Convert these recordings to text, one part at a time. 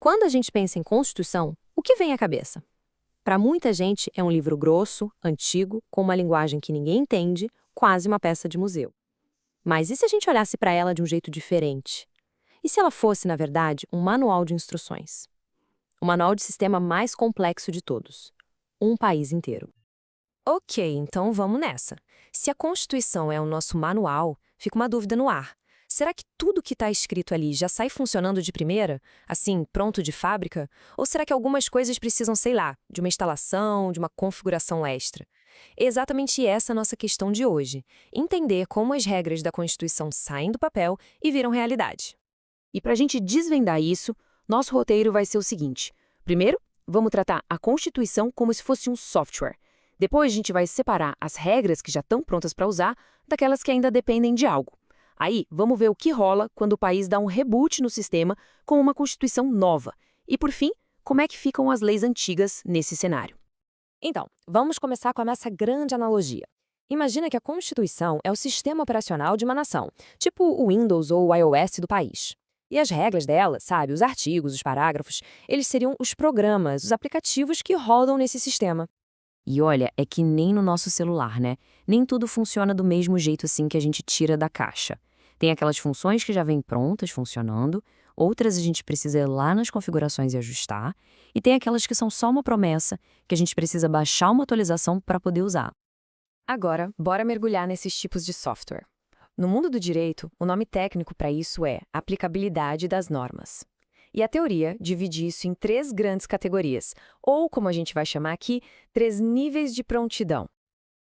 Quando a gente pensa em Constituição, o que vem à cabeça? Para muita gente, é um livro grosso, antigo, com uma linguagem que ninguém entende, quase uma peça de museu. Mas e se a gente olhasse para ela de um jeito diferente? E se ela fosse, na verdade, um manual de instruções? O manual de sistema mais complexo de todos. Um país inteiro. Ok, então vamos nessa. Se a Constituição é o nosso manual, fica uma dúvida no ar. Será que tudo que está escrito ali já sai funcionando de primeira? Assim, pronto de fábrica? Ou será que algumas coisas precisam, sei lá, de uma instalação, de uma configuração extra? É exatamente essa a nossa questão de hoje. Entender como as regras da Constituição saem do papel e viram realidade. E para a gente desvendar isso, nosso roteiro vai ser o seguinte. Primeiro, vamos tratar a Constituição como se fosse um software. Depois, a gente vai separar as regras que já estão prontas para usar daquelas que ainda dependem de algo. Aí, vamos ver o que rola quando o país dá um reboot no sistema com uma Constituição nova. E, por fim, como é que ficam as leis antigas nesse cenário. Então, vamos começar com a nossa grande analogia. Imagina que a Constituição é o sistema operacional de uma nação, tipo o Windows ou o iOS do país. E as regras dela, sabe, os artigos, os parágrafos, eles seriam os programas, os aplicativos que rodam nesse sistema. E olha, é que nem no nosso celular, né? Nem tudo funciona do mesmo jeito assim que a gente tira da caixa. Tem aquelas funções que já vêm prontas, funcionando, outras a gente precisa ir lá nas configurações e ajustar, e tem aquelas que são só uma promessa, que a gente precisa baixar uma atualização para poder usar. Agora, bora mergulhar nesses tipos de software. No mundo do direito, o nome técnico para isso é aplicabilidade das normas. E a teoria divide isso em três grandes categorias, ou, como a gente vai chamar aqui, três níveis de prontidão.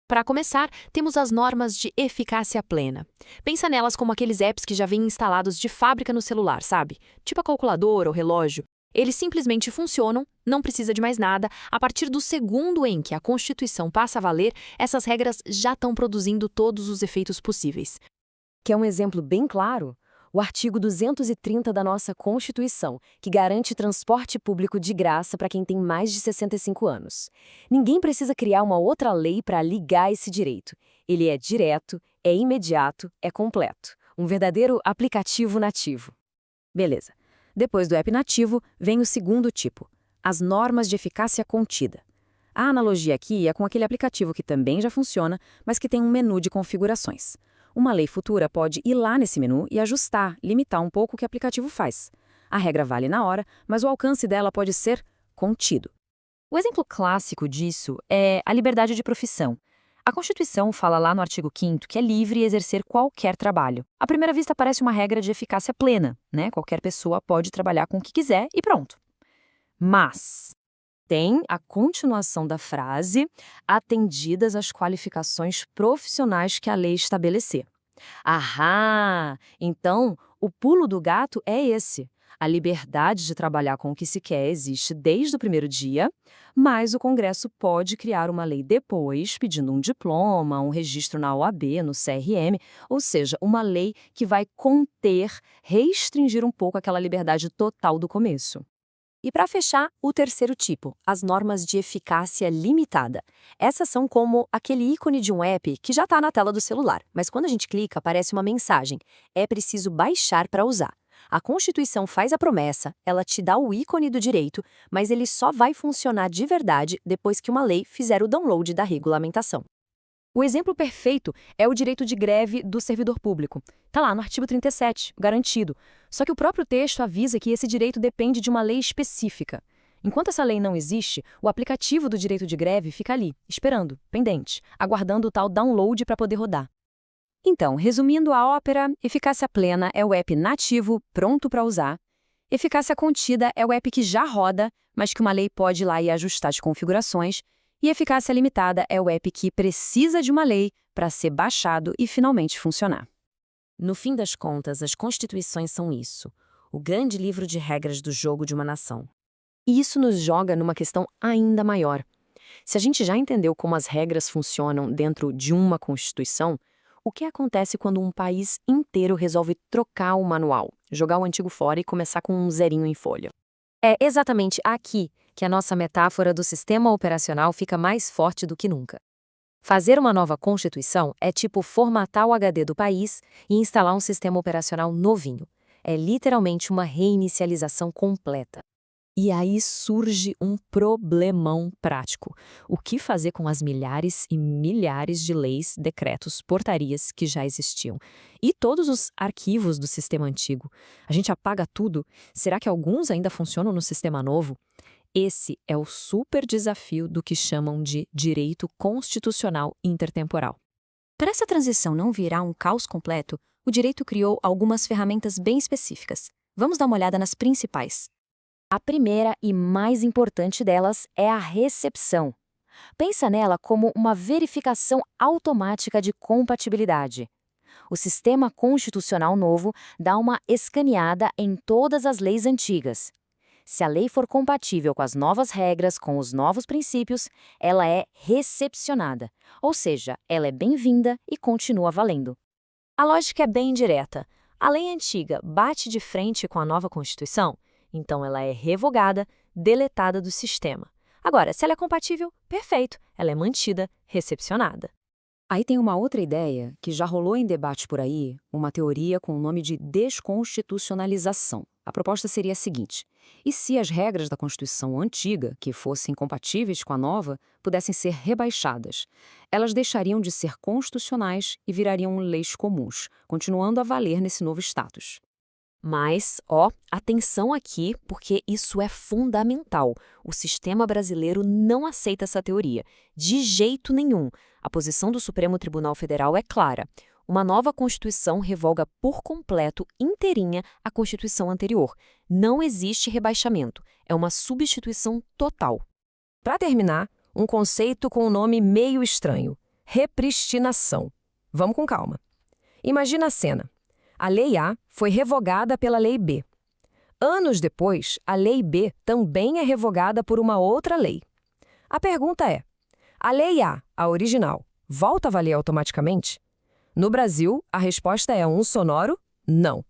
Para começar, temos as normas de eficácia plena. Pensa nelas como aqueles apps que já vêm instalados de fábrica no celular, sabe? Tipo a calculadora ou relógio. Eles simplesmente funcionam, não precisa de mais nada. A partir do segundo em que a Constituição passa a valer, essas regras já estão produzindo todos os efeitos possíveis. Quer um exemplo bem claro? O artigo 230 da nossa Constituição, que garante transporte público de graça para quem tem mais de 65 anos. Ninguém precisa criar uma outra lei para ligar esse direito. Ele é direto, é imediato, é completo. Um verdadeiro aplicativo nativo. Beleza. Depois do app nativo, vem o segundo tipo, as normas de eficácia contida. A analogia aqui é com aquele aplicativo que também já funciona, mas que tem um menu de configurações. Uma lei futura pode ir lá nesse menu e ajustar, limitar um pouco o que o aplicativo faz. A regra vale na hora, mas o alcance dela pode ser contido. O exemplo clássico disso é a liberdade de profissão. A Constituição fala lá no artigo 5º que é livre exercer qualquer trabalho. À primeira vista parece uma regra de eficácia plena, né? Qualquer pessoa pode trabalhar com o que quiser e pronto. Mas tem a continuação da frase, atendidas as qualificações profissionais que a lei estabelecer. Ahá! Então, o pulo do gato é esse. A liberdade de trabalhar com o que se quer existe desde o primeiro dia, mas o Congresso pode criar uma lei depois, pedindo um diploma, um registro na OAB, no CRM, ou seja, uma lei que vai conter, restringir um pouco aquela liberdade total do começo. E para fechar, o terceiro tipo, as normas de eficácia limitada. Essas são como aquele ícone de um app que já está na tela do celular, mas quando a gente clica, aparece uma mensagem. É preciso baixar para usar. A Constituição faz a promessa, ela te dá o ícone do direito, mas ele só vai funcionar de verdade depois que uma lei fizer o download da regulamentação. O exemplo perfeito é o direito de greve do servidor público. Está lá no artigo 37, garantido. Só que o próprio texto avisa que esse direito depende de uma lei específica. Enquanto essa lei não existe, o aplicativo do direito de greve fica ali, esperando, pendente, aguardando o tal download para poder rodar. Então, resumindo a ópera, eficácia plena é o app nativo, pronto para usar. Eficácia contida é o app que já roda, mas que uma lei pode ir lá e ajustar as configurações. E eficácia limitada é o app que precisa de uma lei para ser baixado e finalmente funcionar. No fim das contas, as constituições são isso, o grande livro de regras do jogo de uma nação. E isso nos joga numa questão ainda maior. Se a gente já entendeu como as regras funcionam dentro de uma constituição, o que acontece quando um país inteiro resolve trocar o manual, jogar o antigo fora e começar com um zerinho em folha? É exatamente aqui que a nossa metáfora do sistema operacional fica mais forte do que nunca. Fazer uma nova Constituição é tipo formatar o HD do país e instalar um sistema operacional novinho. É literalmente uma reinicialização completa. E aí surge um problemão prático. O que fazer com as milhares e milhares de leis, decretos, portarias que já existiam? E todos os arquivos do sistema antigo? A gente apaga tudo? Será que alguns ainda funcionam no sistema novo? Esse é o super desafio do que chamam de direito constitucional intertemporal. Para essa transição não virar um caos completo, o direito criou algumas ferramentas bem específicas. Vamos dar uma olhada nas principais. A primeira e mais importante delas é a recepção. Pensa nela como uma verificação automática de compatibilidade. O sistema constitucional novo dá uma escaneada em todas as leis antigas. Se a lei for compatível com as novas regras, com os novos princípios, ela é recepcionada, ou seja, ela é bem-vinda e continua valendo. A lógica é bem direta. A lei antiga bate de frente com a nova Constituição, então ela é revogada, deletada do sistema. Agora, se ela é compatível, perfeito, ela é mantida, recepcionada. Aí tem uma outra ideia que já rolou em debate por aí, uma teoria com o nome de desconstitucionalização. A proposta seria a seguinte: e se as regras da Constituição antiga, que fossem compatíveis com a nova, pudessem ser rebaixadas? Elas deixariam de ser constitucionais e virariam leis comuns, continuando a valer nesse novo status. Mas, atenção aqui, porque isso é fundamental. O sistema brasileiro não aceita essa teoria, de jeito nenhum. A posição do Supremo Tribunal Federal é clara. Uma nova Constituição revoga por completo, inteirinha, a Constituição anterior. Não existe rebaixamento. É uma substituição total. Para terminar, um conceito com um nome meio estranho: repristinação. Vamos com calma. Imagina a cena. A Lei A foi revogada pela Lei B. Anos depois, a Lei B também é revogada por uma outra lei. A pergunta é: a Lei A original, volta a valer automaticamente? No Brasil, a resposta é um sonoro não.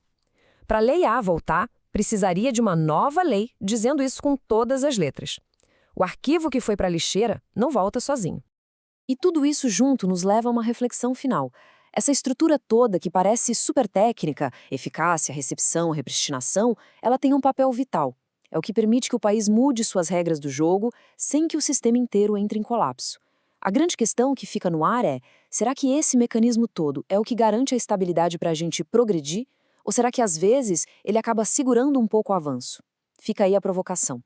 Para a Lei A voltar, precisaria de uma nova lei dizendo isso com todas as letras. O arquivo que foi para a lixeira não volta sozinho. E tudo isso junto nos leva a uma reflexão final. Essa estrutura toda, que parece super técnica, eficácia, recepção, repristinação, ela tem um papel vital. É o que permite que o país mude suas regras do jogo sem que o sistema inteiro entre em colapso. A grande questão que fica no ar é: será que esse mecanismo todo é o que garante a estabilidade para a gente progredir? Ou será que, às vezes, ele acaba segurando um pouco o avanço? Fica aí a provocação.